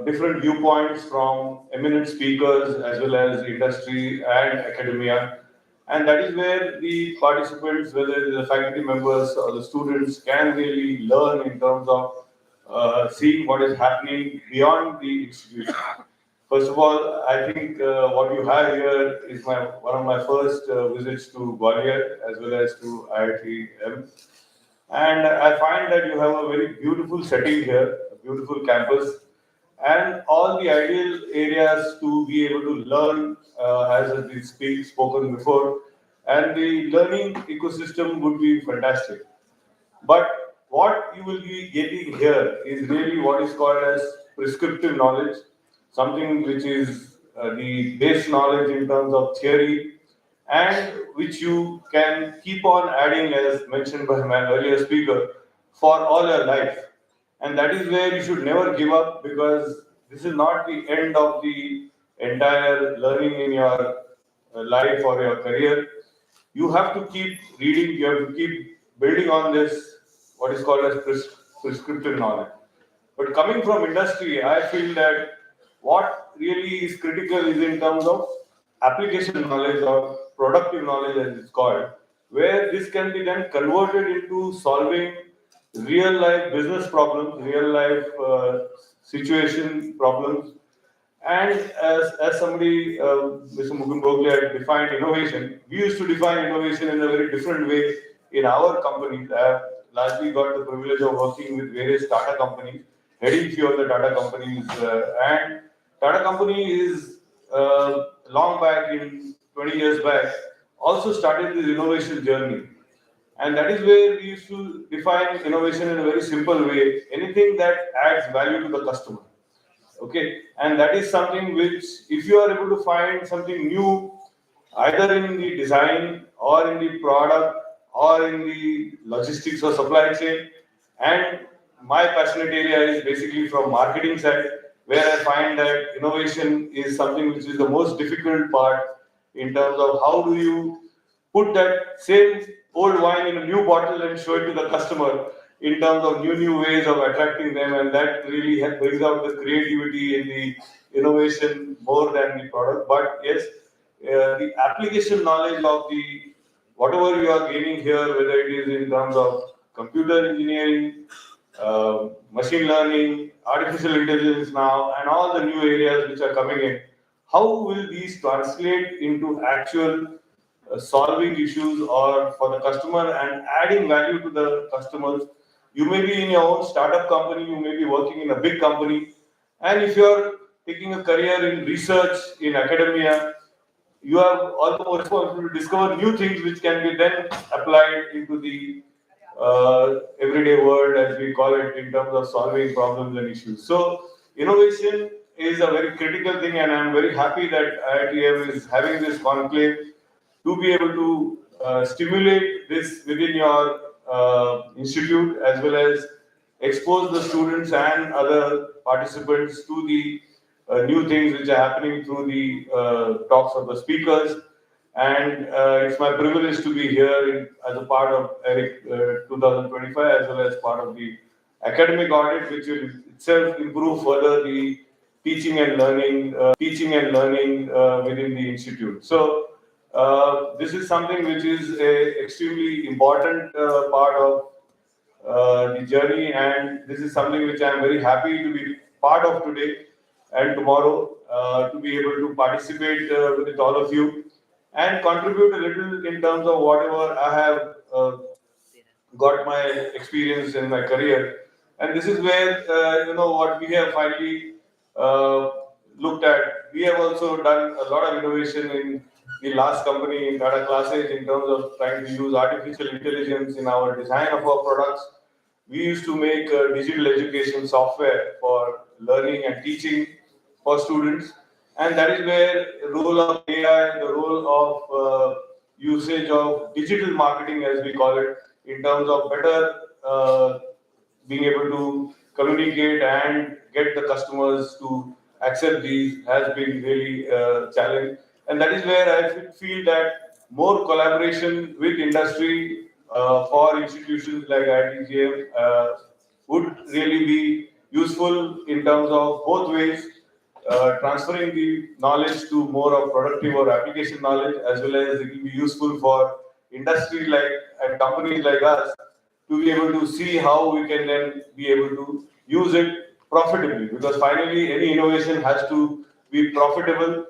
different viewpoints from eminent speakers as well as industry and academia. And that is where the participants, whether the faculty members or the students, can really learn in terms of seeing what is happening beyond the institution. First of all, I think what you have here is one of my first visits to Gwalior as well as to IIT-M. And I find that you have a very beautiful setting here, a beautiful campus, and all the ideal areas to be able to learn, as has been spoken before, and the learning ecosystem would be fantastic. But what you will be getting here is really what is called as prescriptive knowledge, something which is the base knowledge in terms of theory, and which you can keep on adding, as mentioned by my earlier speaker, for all your life. And that is where you should never give up, because this is not the end of the entire learning in your life or your career. You have to keep reading, you have to keep building on this, what is called as prescriptive knowledge. But coming from industry, I feel that what really is critical is in terms of application knowledge or productive knowledge, as it's called, where this can be then converted into solving real life business problems, real life situation problems. And as somebody, Mr. Mukund Bogle had defined innovation, we used to define innovation in a very different way in our companies. I have largely got the privilege of working with various Tata companies, heading few of the Tata companies. And Tata company is long back, in 20 years back, also started this innovation journey. And that is where we used to define innovation in a very simple way, anything that adds value to the customer. Okay, and that is something which, if you are able to find something new, either in the design or in the product or in the logistics or supply chain, and my passionate area is basically from marketing side, where I find that innovation is something which is the most difficult part in terms of how do you put that same old wine in a new bottle and show it to the customer in terms of new ways of attracting them, and that really brings out the creativity in the innovation more than the product. But yes, the application knowledge of the whatever you are gaining here, whether it is in terms of computer engineering, machine learning, artificial intelligence now, and all the new areas which are coming in, how will these translate into actual solving issues or for the customer and adding value to the customers? You may be in your own startup company, you may be working in a big company, and if you're taking a career in research, in academia, you have also responsibility to discover new things which can be then applied into the everyday world, as we call it, in terms of solving problems and issues. So, innovation is a very critical thing, and I'm very happy that IITM is having this conclave to be able to stimulate this within your institute, as well as expose the students and other participants to the new things which are happening through the talks of the speakers. And it's my privilege to be here as a part of Aric 2025, as well as part of the academic audit, which will itself improve further the teaching and learning within the institute. So this is something which is a extremely important part of the journey, and this is something which I am very happy to be part of today and tomorrow, to be able to participate with all of you and contribute a little in terms of whatever I have got my experience in my career. And this is where, what we have finally uh, looked at. We have also done a lot of innovation in the last company in Tata Classes in terms of trying to use artificial intelligence in our design of our products. We used to make digital education software for learning and teaching for students, and that is where the role of AI, the role of usage of digital marketing, as we call it, in terms of better being able to communicate and get the customers to accept these, has been really a challenge. And that is where I feel that more collaboration with industry for institutions like ITGM would really be useful in terms of both ways, transferring the knowledge to more of productive or application knowledge, as well as it will be useful for industry like and companies like us to be able to see how we can then be able to use it profitably. Because finally, any innovation has to be profitable.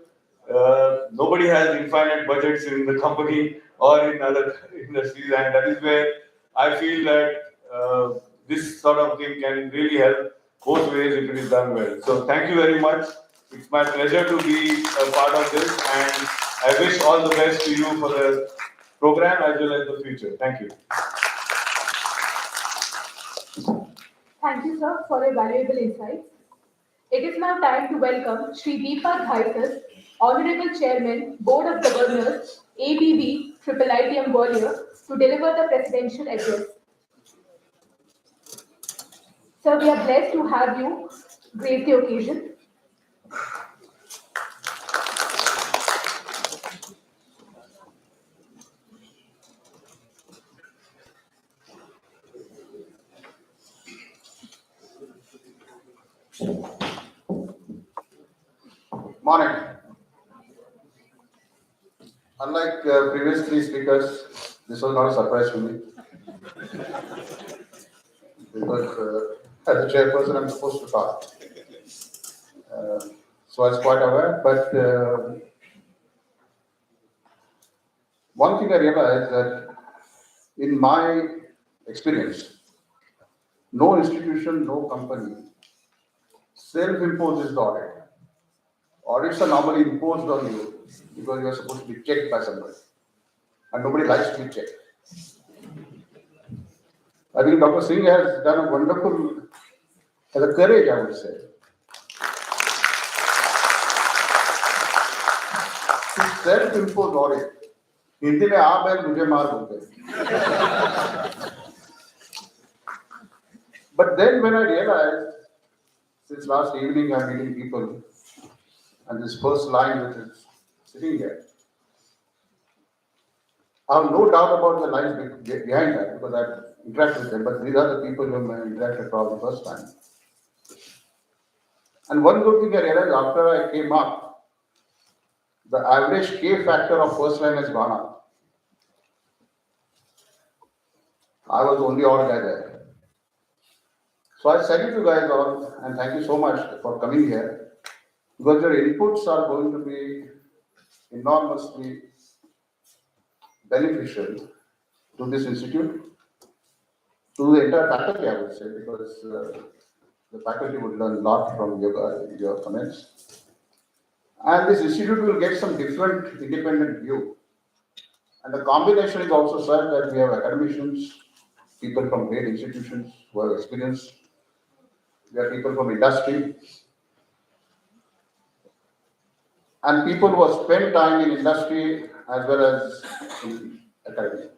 Nobody has infinite budgets in the company or in other industries, and that is where I feel that this sort of thing can really help both ways if it is done well. So thank you very much. It's my pleasure to be a part of this, and I wish all the best to you for the program as well as the future. Thank you. Thank you, sir, for your valuable insights. It is now time to welcome Sri Deepak Ghaisas, Honorable Chairman, Board of Governors, ABB, IIITM Gwalior, to deliver the presidential address. Sir, we are blessed to have you grace the occasion. Morning. Unlike previous three speakers, this was not a surprise to me. Because as a chairperson, I'm supposed to talk. So I was quite aware, but one thing I realized that in my experience, no institution, no company self-imposes the audit. Audits are normally imposed on you because you are supposed to be checked by somebody, and nobody likes to be checked. I think Dr. Singh has done a wonderful, has a courage, I would say, to self-impose audit. Hindi में आप है मुझे मार बोलते हैं. But then when I realized, since last evening I'm meeting people, and this first line which is sitting here, I have no doubt about the lines behind that because I've interacted with them, but these are the people whom I interacted for the first time. And one good thing I realized after I came up, the average K factor of first line has gone up. I was the only odd guy there. So I salute you guys all and thank you so much for coming here because your inputs are going to be enormously beneficial to this institute, to the entire faculty, I would say, because the faculty would learn a lot from your comments. And this institute will get some different independent view. And the combination is also such that we have academicians, people from great institutions who have experience, we have people from industry, and people who have spent time in industry as well as in academia.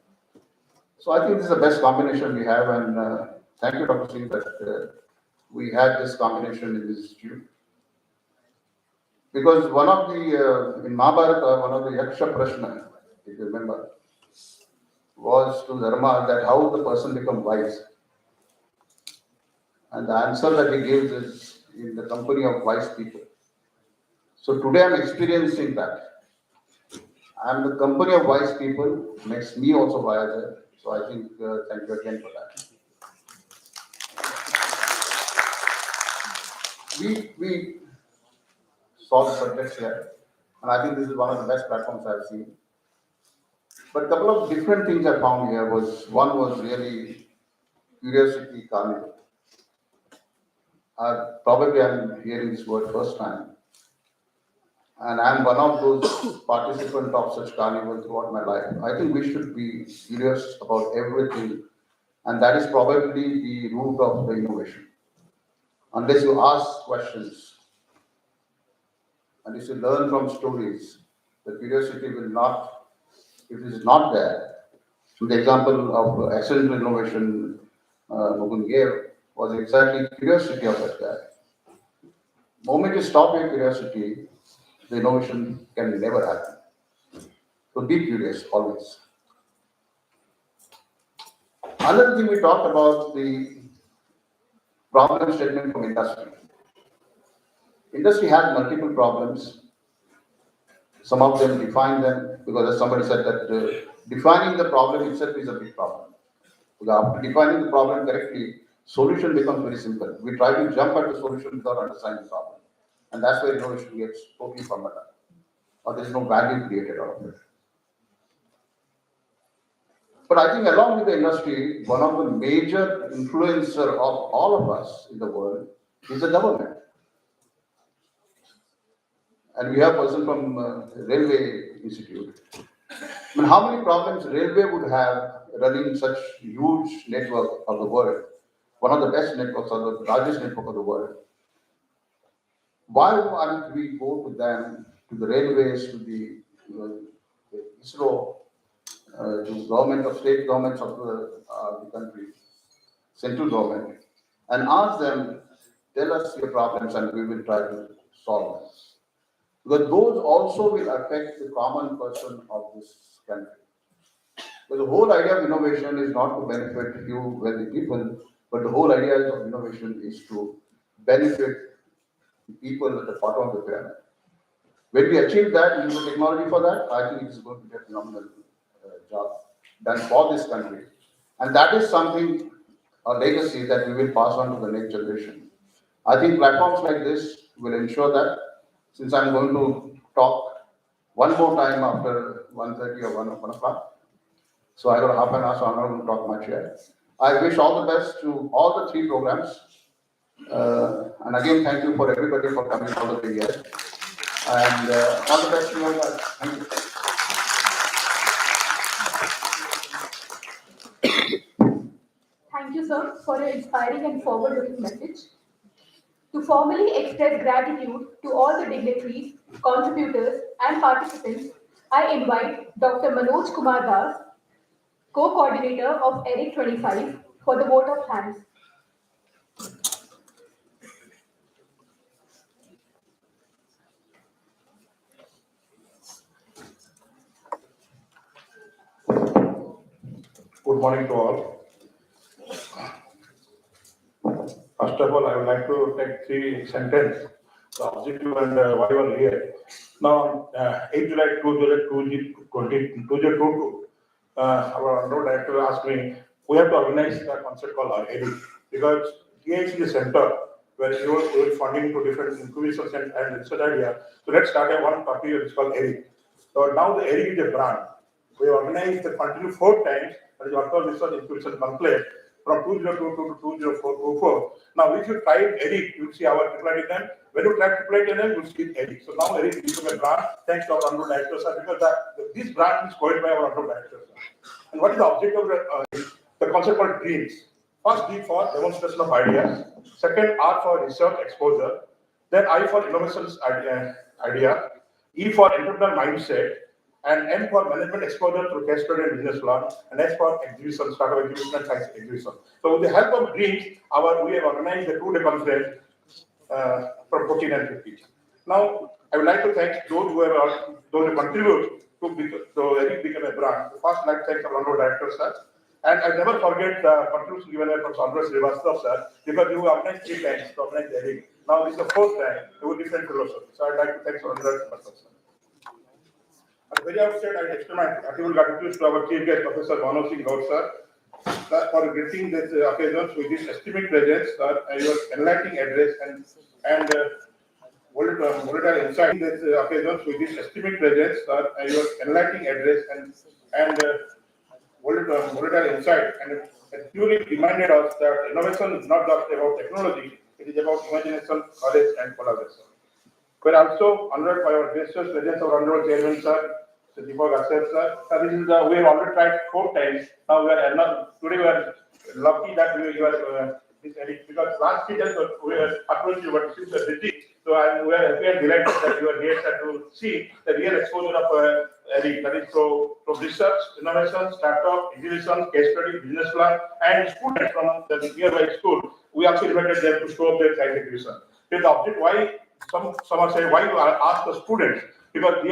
So I think this is the best combination we have, and thank you, Dr. Singh, that we had this combination in this institute. Because one of the, in Mahabharata, one of the Yaksha Prashna, if you remember, was to Dharma that how the person become wise. And the answer that he gives is in the company of wise people. So today I'm experiencing that. I'm the company of wise people, makes me also wiser. So I think, thank you again for that. We saw the subjects here, and I think this is one of the best platforms I've seen. But a couple of different things I found here was, one was really curiosity carnival. Probably I'm hearing this word first time. And I'm one of those participants of such carnival throughout my life. I think we should be curious about everything. And that is probably the root of the innovation. Unless you ask questions, and if you learn from stories, the curiosity will not, if it is not there. So the example of accidental innovation Mugun gave was exactly curiosity of that guy. The moment you stop your curiosity, the innovation can never happen. So be curious always. Another thing we talked about the problem statement from industry. Industry has multiple problems. Some of them define them because as somebody said that defining the problem itself is a big problem. Because after defining the problem correctly, solution becomes very simple. We try to jump at the solution without understanding the problem. And that's where innovation gets totally forgotten. Or there is no value created out of it. But I think along with the industry, one of the major influencer of all of us in the world is the government. And we have a person from Railway Institute. I mean, how many problems railway would have running such huge network of the world, one of the best networks or the largest network of the world? Why aren't we go to them, to the railways, to the ISRO, to government of state governments of the country, central government, and ask them, tell us your problems and we will try to solve them. Because those also will affect the common person of this country. But the whole idea of innovation is not to benefit few wealthy people, but the whole idea of innovation is to benefit the people at the bottom of the pyramid. When we achieve that, use the technology for that, I think it is going to be a phenomenal job done for this country. And that is something, a legacy that we will pass on to the next generation. I think platforms like this will ensure that, since I'm going to talk one more time after 1:30 or 1 o'clock, so I got half an hour, so I'm not going to talk much here. I wish all the best to all the three programs. And again, thank you for everybody for coming all the way here. And all the best to you all. Thank you. Thank you, sir, for your inspiring and forward-looking message. To formally express gratitude to all the dignitaries, contributors, and participants, I invite Dr. Manoj Kumar Das, co-coordinator of Aric 25, for the vote of thanks. Good morning to all. First of all, I would like to take 3 sentences, the objective and why you are here. Now, 8 July 2022, our honorable director asked me we have to organize a concept called Aric, because TIC is a center where you are funding to different incubations and research ideas. So let's start a one topic which is called Aric. So now the Aric is a brand. We organized the continue 4 times, that is Virtual Research Incubation Conclave from 2022 to 2024. Now, if you try Aric, you will see our triple then. When you try triple then, you will see Aric. So now Aric become a brand, thanks to our honorable director, sir, because this brand is called by our honorable director, sir. And what is the objective of the concept called dreams? First, D for demonstration of ideas. Second, R for research exposure. Then I for innovations idea. E for entrepreneurial mindset. And M for management exposure through case study and business law. And S for exhibition, startup exhibition and science exhibition. So with the help of dreams, we have organized a 2-day conference from 14 and 15. Now, I would like to thank those who contribute to Aric become a brand. First, I'd like to thank our honorable director, sir. And I never forget the contribution given by Professor Andres Srivastava, sir, because you organized 3 times to organize Aric. Now, this is the 4th time with different philosophy. So, I'd like to thank our honorable director, sir. At the very outset, I extend my gratitude to our chief guest, Professor Mano Singh Gaur, sir, for greeting this occasion with this esteemed presence, sir, and your enlightening address and volatile insight. This occasion with this esteemed presence, sir, and your enlightening address and volatile insight, and it truly reminded us that innovation is not just about technology; it is about imagination, courage, and collaboration. We are also honored by our gracious presence of Honorable Chairman, sir, Deepak Asher, sir. We have already tried 4 times. Now today we are lucky that we are this Aric, because last 3 times we were approached you, but since busy, so we are happy and delighted that you are here, sir, to see the real exposure of Aric. That is from research, innovation, startup, exhibition, case study, business plan, and students from the nearby school. We also invited them to show up their science exhibition. The object why. Some are saying why you ask the students, because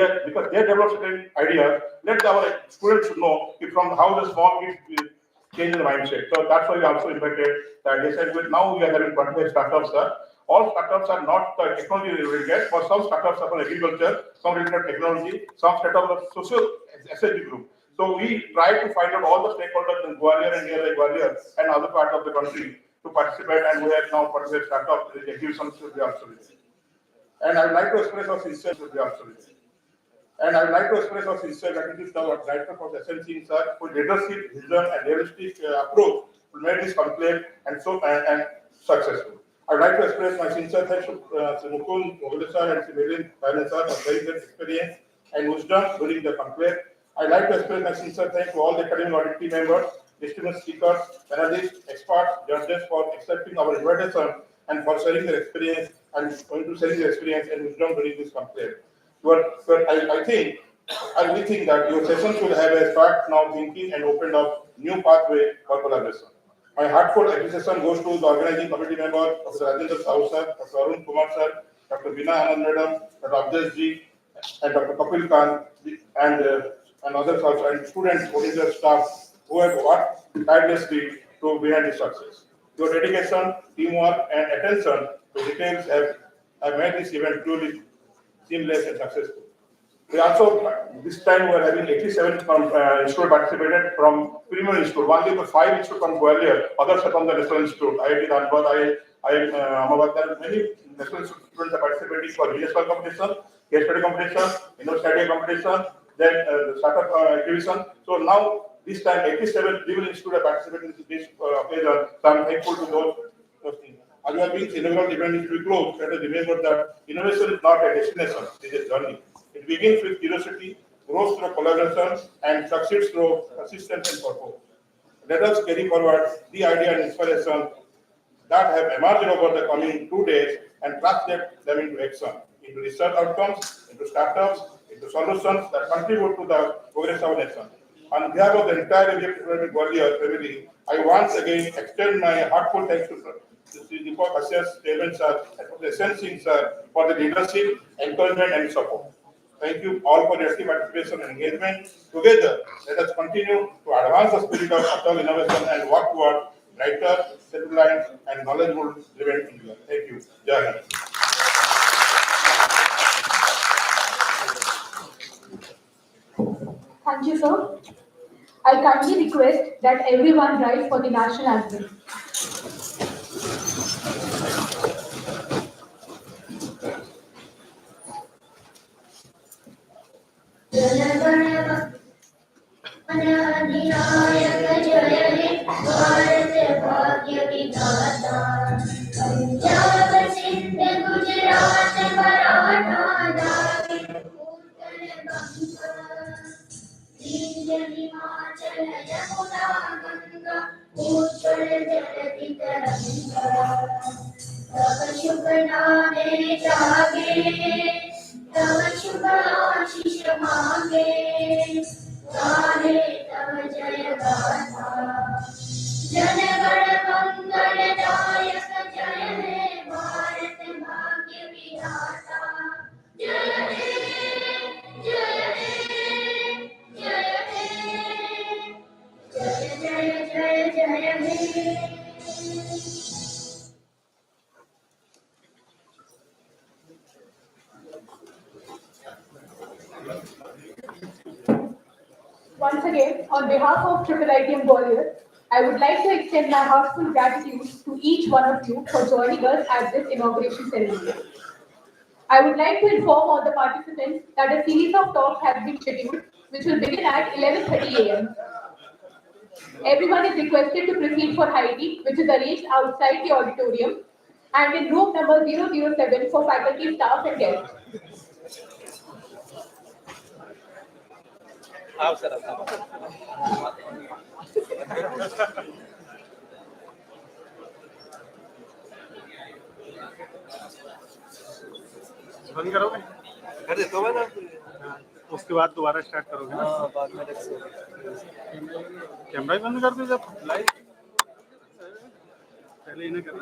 they develop certain ideas. Let our students know from how the small kids change the mindset. So that's why we also invited that. They said, well, now we are having 25 startups, sir. All startups are not technology related, but some startups are from agriculture, some related to technology, some startups are social SSG group. So we try to find out all the stakeholders in Gwalior and nearby Gwalior and other parts of the country to participate, and we have now 25 startups. The exhibition should be also there. And I would like to express our sincere gratitude to our director for the SNC, sir, for leadership, vision, and realistic approach to make this conclave and successful. I would like to express my sincere thanks to Mukul, Mogul, sir, and civilian finance, sir, for very good experience and wisdom during the conclave. I would like to express my sincere thanks to all the academic audit team members, distinguished speakers, panelists, experts, judges for accepting our invitation and for sharing their experience and going to sharing their experience and wisdom during this conclave. But we think that your session should have a start now thinking and opened up new pathway for collaboration. My heartfelt appreciation goes to the organizing committee members, Dr. Rajendra Sahu, sir, Dr. Arun Kumar, sir, Dr. Bina Anand, madam, Dr. Abdesh ji, and Dr. Kapil Khan, and others also, and students, volunteer staff who have worked tirelessly to behind this success. Your dedication, teamwork, and attention to details have made this event truly seamless and successful. We also, this time we are having 87 institutes participated from Premier Institute. Only the 5 institutes from Gwalior, others are from the National Institute. IIT Dhanbad, Ahmedabad, many national students are participating for business competition, case study competition, study competition, then the startup exhibition. So now, this time 87 legal institutes are participating in this occasion. So I'm thankful to those things. As you are being inaugural event is to be closed, let us remember that innovation is not a destination, it is a journey. It begins with curiosity, grows through collaboration, and succeeds through persistence and purpose. Let us carry forward the idea and inspiration that have emerged over the coming 2 days and translate them into action, into research outcomes, into startups, into solutions that contribute to the progress of our nation. On behalf of the entire Gwalior family, I once again extend my heartfelt thanks to Sri Deepak Asher, Chairman, sir, and Professor Singh, sir, for the leadership, encouragement, and support. Thank you all for your active participation and engagement. Together, let us continue to advance the spirit of subtle innovation and work toward brighter, self-reliant, and knowledgeable-driven India. Thank you. Jai Hind. Thank you, sir. I kindly request that everyone rise for the national anthem. अधिनायक जय हे भारत भाग्य विधाता पंजाब सिंध गुजरात मराठा द्राविड़ उत्कल बंगा विंध्य हिमाचल यमुना गंगा उत्कल जलधि तरंगा तव शुभ नामे जागे तव शुभ आशीष मांगे गाहे तव जय गाथा जन गण मंगल दायक जय हे भारत भाग्य विधाता जय हे जय हे जय हे जय जय जय जय हे Once again, on behalf of IIITM Gwalior, I would like to extend my heartfelt gratitude to each one of you for joining us at this inauguration ceremony. I would like to inform all the participants that a series of talks has been scheduled, which will begin at 11:30 a.m. Everyone is requested to proceed for high tea, which is arranged outside the auditorium and in room number 007 for faculty, staff, and guests. बंद करोगे? कर देता हूँ ना। उसके बाद दोबारा start करोगे ना? हाँ, बाद में कैमरा ही बंद कर दो जब लाइव पहले ही ना कर